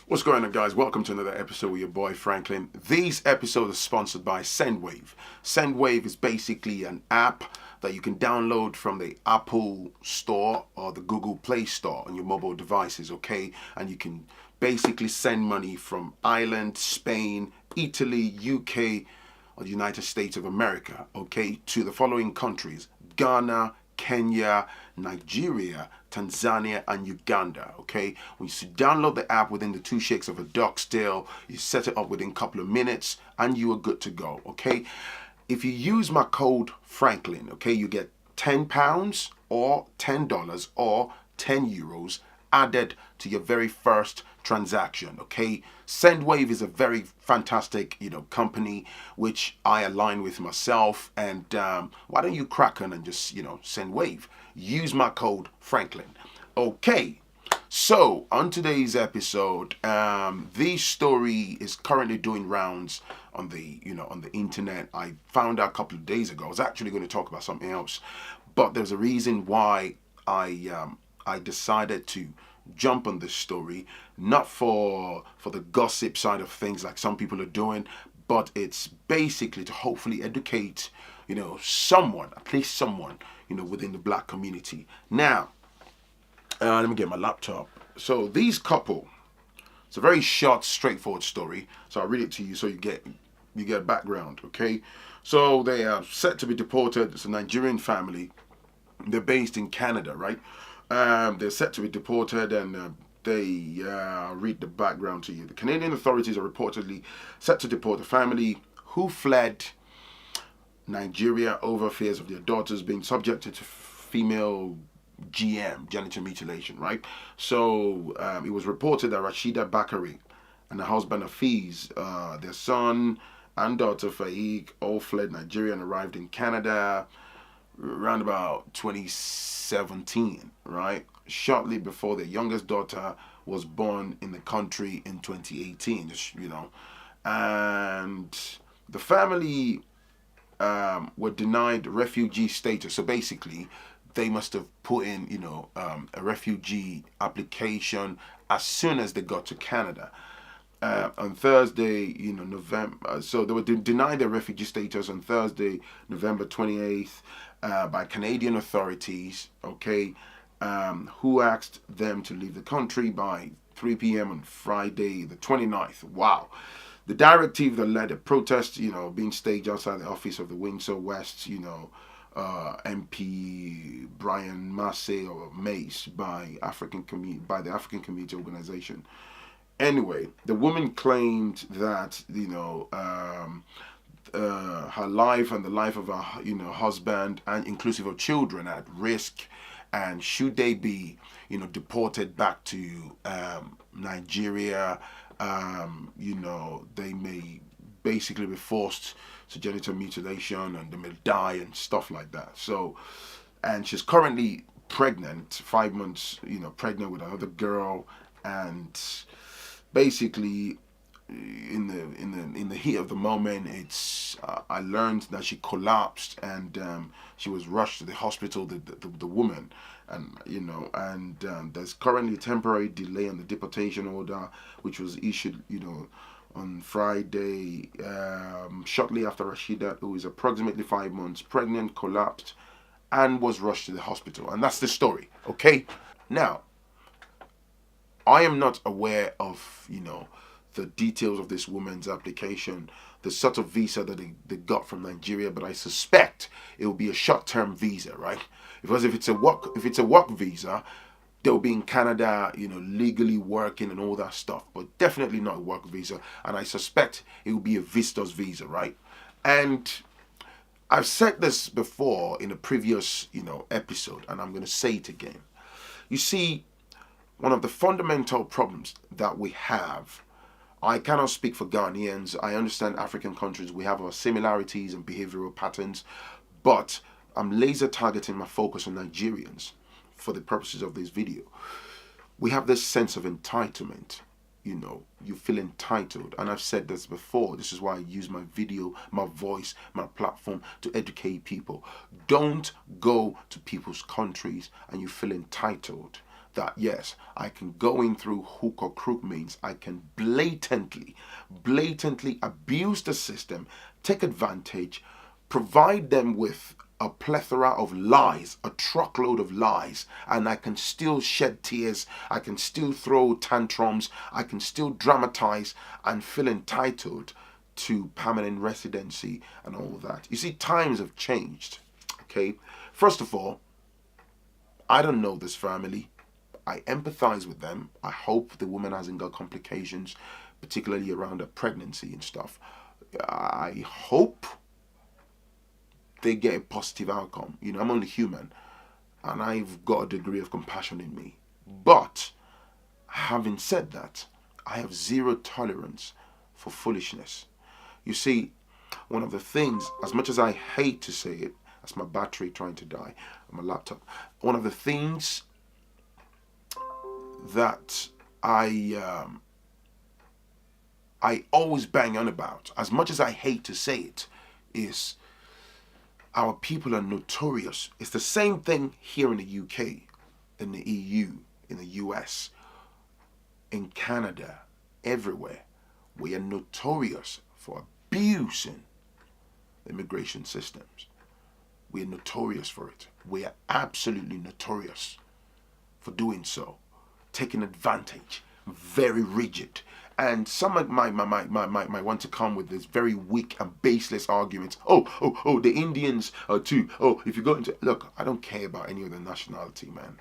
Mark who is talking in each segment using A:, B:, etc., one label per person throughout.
A: What's going on, guys? Welcome to another episode with your boy Phrankleen. These episodes are sponsored by Sendwave. Sendwave is basically an app that you can download from the Apple Store or the Google Play Store on your mobile devices, okay? And you can basically send money from Ireland, Spain, Italy, UK, or the United States of America, okay, to the following countries: Ghana, Kenya, Nigeria, Tanzania, and Uganda. Okay, when you download the app within the 2 shakes of a duck's tail, you set it up within a couple of minutes, and you are good to go. Okay, if you use my code Phrankleen, okay, you get £10 or $10 or €10 added to your very first transaction. Okay, Sendwave is a very fantastic company which I align with myself, and why don't you crack on and just Sendwave, use my code Phrankleen. Okay, so on today's episode, this story is currently doing rounds on the on the internet. I found out a couple of days ago. I was actually going to talk about something else, but there's a reason why I decided to jump on this story, not for the gossip side of things like some people are doing, but it's basically to hopefully educate someone, at least someone within the black community. Now, let me get my laptop. So these couple, it's a very short, straightforward story, so I'll read it to you so you get background. Okay, so they are set to be deported. It's a Nigerian family. They're based in Canada, right? They're set to be deported, and they read the background to you. The Canadian authorities are reportedly set to deport the family who fled Nigeria over fears of their daughters being subjected to female genital mutilation, right? So it was reported that Rashida Bakari and her husband Hafiz, their son and daughter Faik, all fled Nigeria and arrived in Canada around about 2017, right? Shortly before their youngest daughter was born in the country in 2018, and the family were denied refugee status. So basically, they must have put in, a refugee application as soon as they got to Canada. On Thursday, November, so they were denied their refugee status on Thursday, November 28th, by Canadian authorities, okay, who asked them to leave the country by 3 p.m. on Friday, the 29th. Wow. The directive that led a protest, being staged outside the office of the Windsor West, MP Brian Massey or Mace by the African Community Organization. Anyway, the woman claimed that her life and the life of her husband, and inclusive of children, at risk, and should they be deported back to Nigeria, they may basically be forced to genital mutilation and they may die and stuff like that. So, and she's currently pregnant, 5 months pregnant with another girl, and basically in the heat of the moment, I learned that she collapsed, and she was rushed to the hospital, the woman, and there's currently a temporary delay on the deportation order, which was issued on Friday, shortly after Rashida, who is approximately 5 months pregnant, collapsed and was rushed to the hospital. And that's the story. Okay, now I am not aware of the details of this woman's application, the sort of visa that they got from Nigeria, but I suspect it will be a short-term visa, right? Because if it's a work visa, they'll be in Canada, legally working and all that stuff, but definitely not a work visa. And I suspect it will be a visitor's visa, right? And I've said this before in a previous, episode, and I'm going to say it again. You see, one of the fundamental problems that we have, I cannot speak for Ghanaians. I understand African countries, we have our similarities and behavioral patterns, but I'm laser targeting my focus on Nigerians for the purposes of this video. We have this sense of entitlement. You feel entitled. And I've said this before. This is why I use my video, my voice, my platform to educate people. Don't go to people's countries and you feel entitled that yes, I can go in through hook or crook means. I can blatantly abuse the system, take advantage, provide them with a plethora of lies, a truckload of lies, and I can still shed tears, I can still throw tantrums, I can still dramatize and feel entitled to permanent residency and all that. You see, times have changed. Okay, first of all, I don't know this family. I empathize with them. I hope the woman hasn't got complications, particularly around her pregnancy and stuff. I hope they get a positive outcome. You know, I'm only human and I've got a degree of compassion in me. But having said that, I have zero tolerance for foolishness. You see, one of the things, as much as I hate to say it, that's my battery trying to die on my laptop. One of the things that I always bang on about, as much as I hate to say it, is our people are notorious. It's the same thing here in the UK, in the EU, in the US, in Canada, everywhere. We are notorious for abusing the immigration systems. We are notorious for it. We are absolutely notorious for doing so, taking advantage, very rigid. And some might want to come with this very weak and baseless arguments. Oh, the Indians are too. Oh, if you go into... Look, I don't care about any other nationality, man.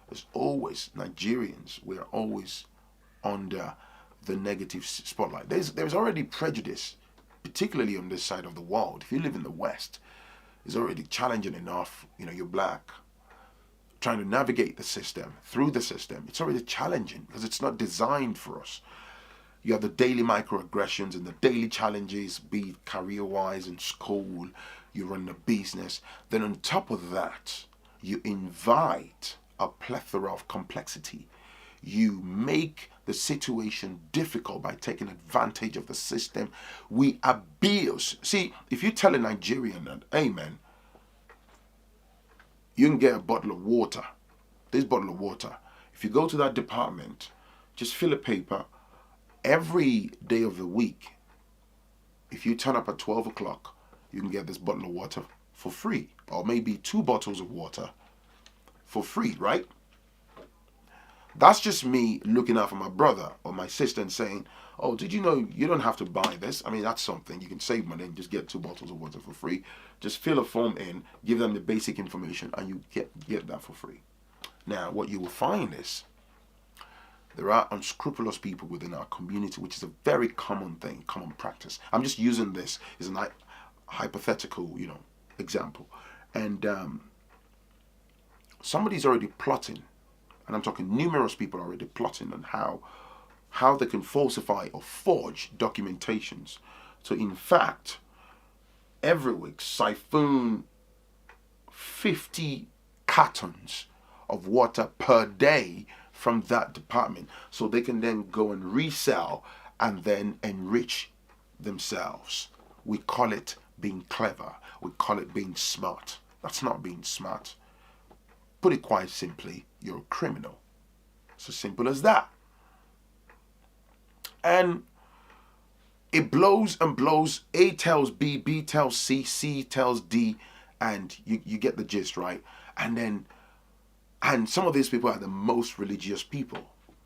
A: There's always Nigerians. We're always under the negative spotlight. There's already prejudice, particularly on this side of the world. If you live in the West, it's already challenging enough. You know, you're black. Trying to navigate the system, through the system, it's already challenging because it's not designed for us. You have the daily microaggressions and the daily challenges, be it career-wise in school, you run a business. Then on top of that, you invite a plethora of complexity. You make the situation difficult by taking advantage of the system. We abuse. See, if you tell a Nigerian that, hey man, you can get a bottle of water. This bottle of water, if you go to that department, just fill a paper. Every day of the week, if you turn up at 12 o'clock, you can get this bottle of water for free. Or maybe 2 bottles of water for free, right? That's just me looking out for my brother or my sister and saying, oh, did you know you don't have to buy this? I mean, that's something. You can save money and just get 2 bottles of water for free. Just fill a form in, give them the basic information, and you get that for free. Now, what you will find is there are unscrupulous people within our community, which is a very common thing, common practice. I'm just using this as a hypothetical, example. And somebody's already plotting, and I'm talking numerous people are already plotting on how they can falsify or forge documentations to, in fact, every week siphon 50 cartons of water per day from that department so they can then go and resell and then enrich themselves. We call it being clever. We call it being smart. That's not being smart. Put it quite simply, you're a criminal. It's as simple as that. And it blows and blows. A tells B, B tells C, C tells D, and you get the gist, right? And some of these people are the most religious people.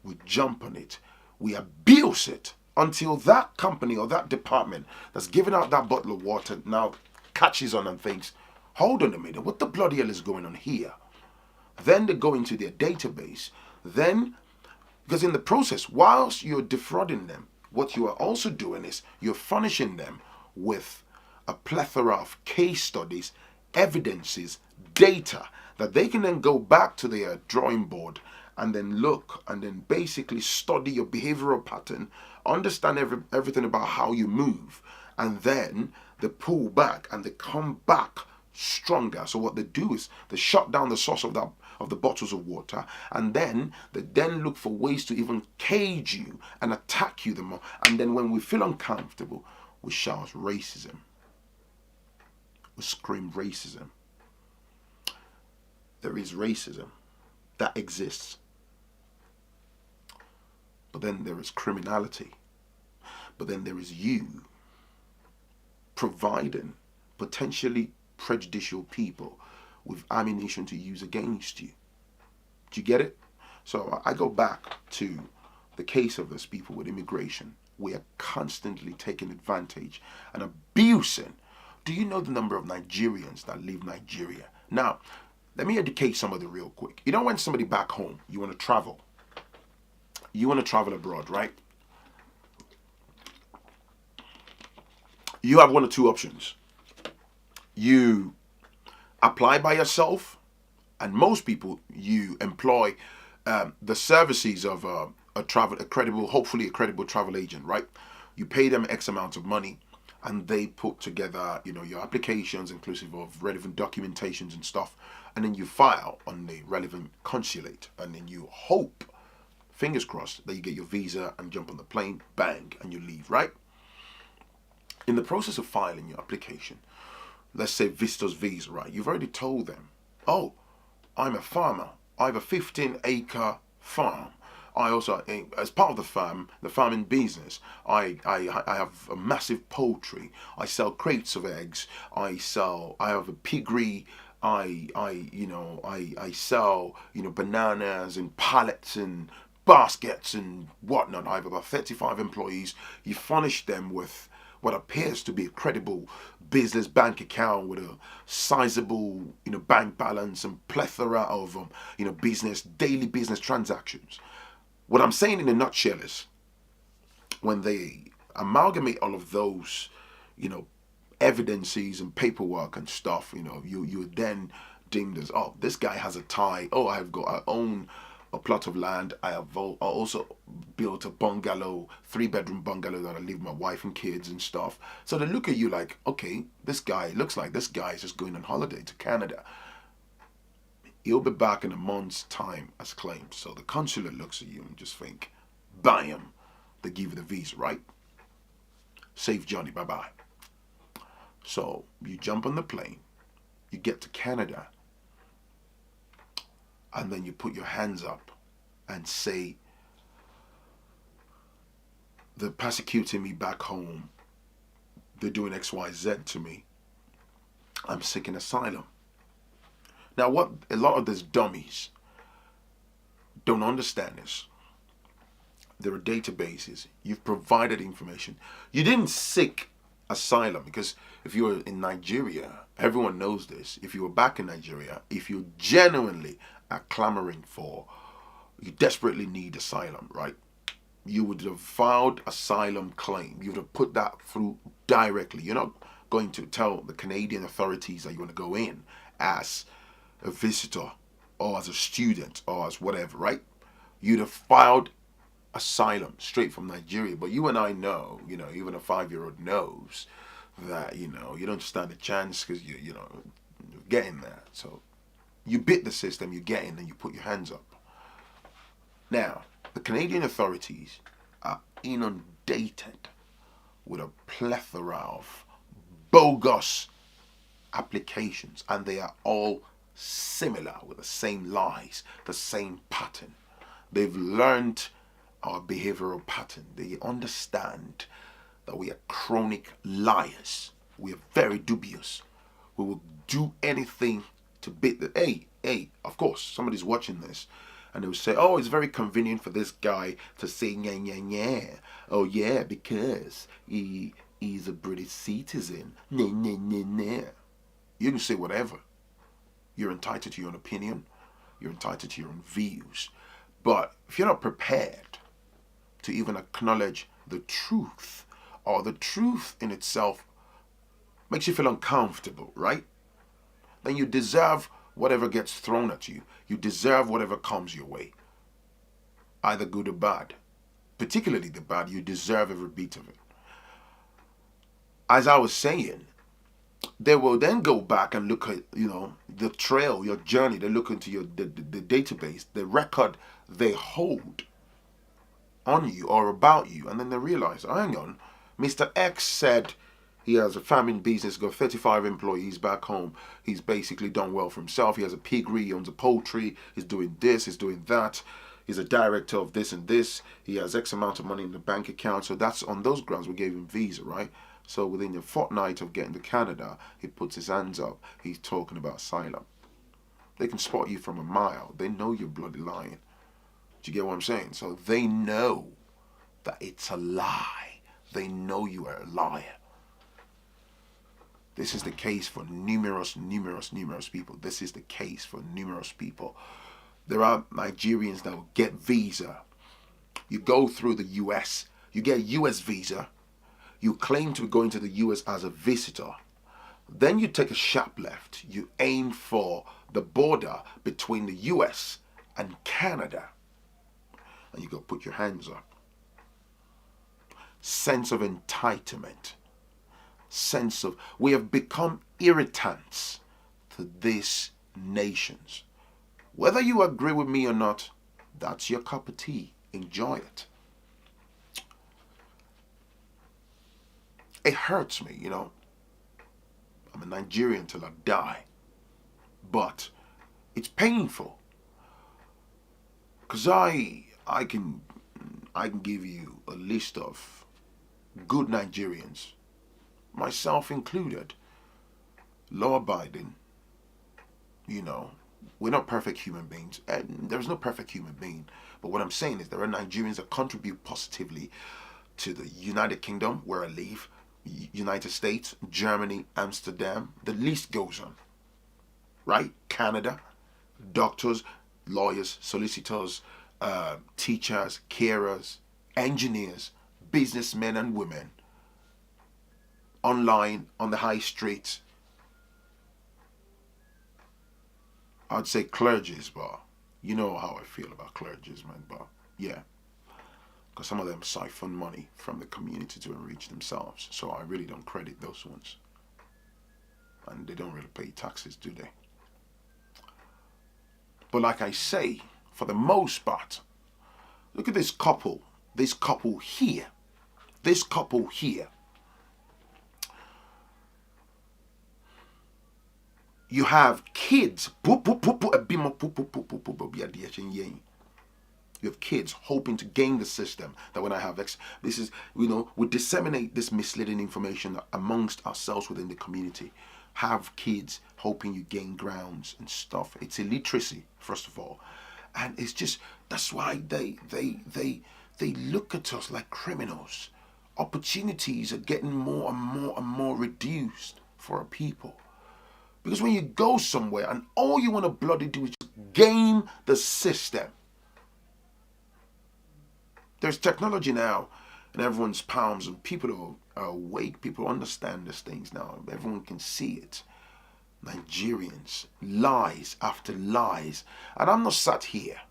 A: We jump on it. We abuse it until that company or that department that's giving out that bottle of water now catches on and thinks, hold on a minute, what the bloody hell is going on here? Then they go into their database. Then, because in the process, whilst you're defrauding them, what you are also doing is you're furnishing them with a plethora of case studies, evidences, data that they can then go back to their drawing board and then look and then basically study your behavioral pattern, understand everything about how you move, and then they pull back and they come back stronger. So what they do is they shut down the source of the bottles of water, and then they look for ways to even cage you and attack you the more. And then when we feel uncomfortable, we shout racism. We scream racism. There is racism that exists. But then there is criminality. But then there is you providing potentially prejudicial people with ammunition to use against you. Do you get it? So I go back to the case of those people with immigration. We are constantly taking advantage and abusing. Do you know the number of Nigerians that leave Nigeria? Now, let me educate somebody real quick. You know, when somebody back home, you want to travel. You want to travel abroad, right? You have one or two options. You apply by yourself, and most people, you employ the services of hopefully a credible travel agent, right? You pay them X amount of money, and they put together, your applications inclusive of relevant documentations and stuff, and then you file on the relevant consulate, and then you hope, fingers crossed, that you get your visa and jump on the plane, bang, and you leave, right? In the process of filing your application, let's say Vistos Visa, right? You've already told them, oh, I'm a farmer. I have a 15-acre farm. I also, as part of the farming business, I have a massive poultry. I sell crates of eggs. I have a piggery. I sell, bananas and pallets and baskets and whatnot. I have about 35 employees. You furnish them with what appears to be a credible business bank account with a sizable, bank balance and plethora of, daily business transactions. What I'm saying in a nutshell is, when they amalgamate all of those, evidences and paperwork and stuff, you then deemed as, oh, this guy has a tie. Oh, I own a plot of land. I also built a bungalow, 3-bedroom bungalow that I live with my wife and kids and stuff. So they look at you like, okay, looks like this guy is just going on holiday to Canada. He'll be back in a month's time as claimed. So the consulate looks at you and just think, bam, they give you the visa, right? Safe journey, bye-bye. So you jump on the plane, you get to Canada, and then you put your hands up and say, they're persecuting me back home. They're doing X, Y, Z to me. I'm seeking asylum. Now, what a lot of these dummies don't understand is, there are databases. You've provided information. You didn't seek asylum because if you were in Nigeria, everyone knows this. If you were back in Nigeria, if you genuinely are clamoring for, you desperately need asylum, right? You would have filed asylum claim. You would have put that through directly. You're not going to tell the Canadian authorities that you want to go in as a visitor or as a student or as whatever, right? You'd have filed asylum straight from Nigeria. But you and I know, even a 5-year-old knows that, you don't stand a chance because you're getting there. So you bit the system, you get in and you put your hands up. Now, the Canadian authorities are inundated with a plethora of bogus applications, and they are all similar with the same lies, the same pattern. They've learned our behavioral pattern. They understand that we are chronic liars. We are very dubious. We will do anything to beat the... Hey, of course, somebody's watching this and they will say, oh, it's very convenient for this guy to say, yeah. Oh, yeah, because he's a British citizen. Nah. You can say whatever. You're entitled to your own opinion. You're entitled to your own views. But if you're not prepared to even acknowledge the truth, or the truth in itself makes you feel uncomfortable, right? Then you deserve whatever gets thrown at you. You deserve whatever comes your way, either good or bad. Particularly the bad, you deserve every bit of it. As I was saying, they will then go back and look at, the trail, your journey. They look into the database, the record they hold on you or about you, and then they realize, hang on, Mr. X said he has a farming business, got 35 employees back home. He's basically done well for himself. He has a piggery, he owns a poultry, he's doing this, he's doing that. he's a director of this and this. He has X amount of money in the bank account. So that's on those grounds we gave him visa, right? So within a fortnight of getting to Canada, he puts his hands up. He's talking about asylum. They can spot you from a mile. They know you're bloody lying. Do you get what I'm saying? So they know that it's a lie. They know you are a liar. This is the case for numerous people. This is the case for numerous people. There are Nigerians that will get visa. You go through the US. You get a US visa. You claim to be going to the US as a visitor. Then you take a sharp left. You aim for the border between the US and Canada. And you go put your hands up. Sense of entitlement. Sense of, we have become irritants to these nations. Whether you agree with me or not, that's your cup of tea. Enjoy it. It hurts me, you know. I'm a Nigerian till I die. But it's painful. Because I can give you a list of good Nigerians, myself included, law-abiding. You know, we're not perfect human beings. And there's no perfect human being. But what I'm saying is there are Nigerians that contribute positively to the United Kingdom, where I live, United States, Germany, Amsterdam. The list goes on. Right? Canada, doctors, lawyers, solicitors, teachers, carers, engineers, businessmen and women, online, on the high street. I'd say clergies, but you know how I feel about clergies, man. But yeah, because some of them siphon money from the community to enrich themselves. So I really don't credit those ones. And they don't really pay taxes, do they? But like I say, for the most part, look at this couple here. This couple here. You have kids. You have kids hoping to gain the system. That when I have this is, you know, we disseminate this misleading information amongst ourselves within the community. Have kids hoping you gain grounds and stuff. It's illiteracy, first of all. And it's just, that's why they look at us like criminals. Opportunities are getting more and more reduced for our people. Because when you go somewhere and all you want to bloody do is just game the system. There's technology now in everyone's palms, and people are awake. People understand these things now. Everyone can see it. Nigerians, lies after lies. And I'm not sat here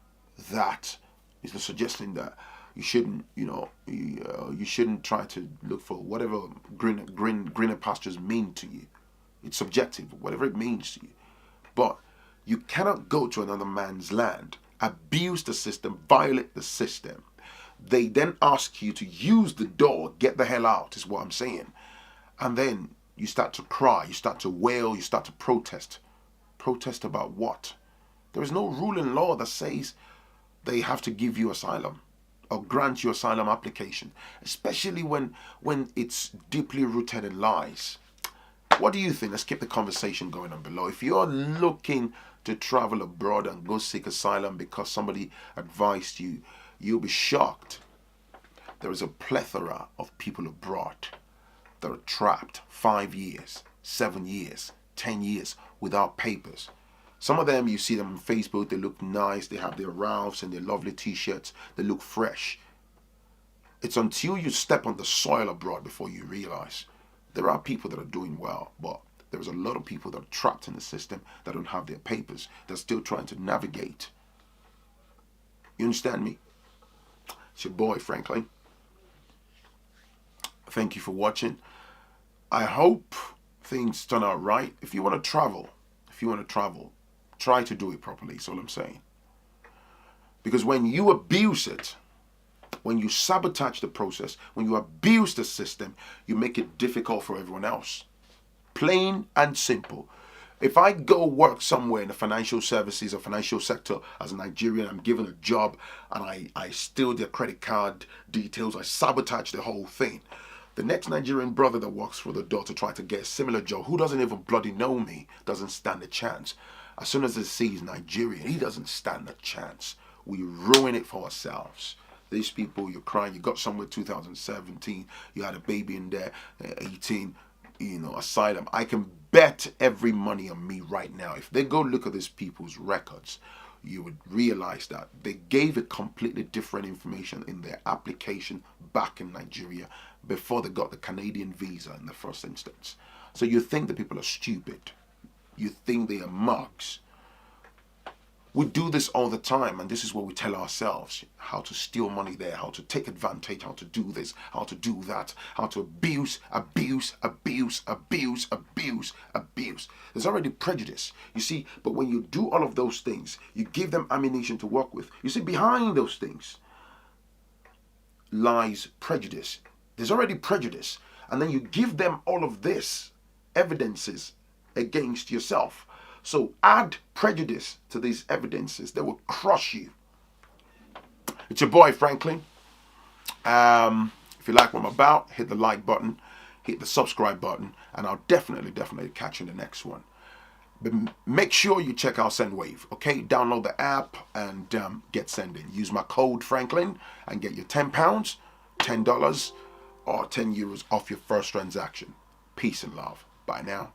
A: that is not suggesting that you shouldn't, you know, you shouldn't try to look for whatever greener pastures mean to you. It's subjective, whatever it means to you. But you cannot go to another man's land, abuse the system, violate the system. They then ask you to use the door, get the hell out, is what I'm saying. And then you start to cry, you start to wail, you start to protest. Protest about what? There is no rule in law that says they have to give you asylum or grant you asylum application, especially when it's deeply rooted in lies. What do you think? Let's keep the conversation going on below. If you're looking to travel abroad and go seek asylum because somebody advised you, you'll be shocked. There is a plethora of people abroad that are trapped 5 years, 7 years, 10 years without papers. Some of them, you see them on Facebook, they look nice, they have their Ralphs and their lovely t-shirts, they look fresh. It's until you step on the soil abroad before you realize there are people that are doing well, but there's a lot of people that are trapped in the system that don't have their papers. They're still trying to navigate. You understand me? It's your boy, Phrankleen. Thank you for watching. I hope things turn out right. If you want to travel, try to do it properly. That's all I'm saying. Because when you abuse it, when you sabotage the process, when you abuse the system, you make it difficult for everyone else. Plain and simple. If I go work somewhere in the financial services or financial sector as a Nigerian, I'm given a job and I steal their credit card details, I sabotage the whole thing. The next Nigerian brother that walks through the door to try to get a similar job, who doesn't even bloody know me, doesn't stand a chance. As soon as he sees Nigerian, he doesn't stand a chance. We ruin it for ourselves. These people, you're crying, you got somewhere 2017, you had a baby in there, 18, asylum. I can bet every money on me right now. If they go look at these people's records, you would realize that they gave a completely different information in their application back in Nigeria before they got the Canadian visa in the first instance. So you think the people are stupid. You think they are mugs. We do this all the time, and this is what we tell ourselves: how to steal money there, how to take advantage, how to do this, how to do that, how to abuse. There's already prejudice, you see, but when you do all of those things, you give them ammunition to work with. You see, behind those things lies prejudice. There's already prejudice, and then you give them all of this evidences against yourself. So add prejudice to these evidences. They will crush you. It's your boy, Phrankleen. If you like what I'm about, hit the like button, hit the subscribe button, and I'll definitely catch you in the next one. But make sure you check out SendWave, okay? Download the app and get sending. Use my code, Phrankleen, and get your £10, $10, or €10 off your first transaction. Peace and love. Bye now.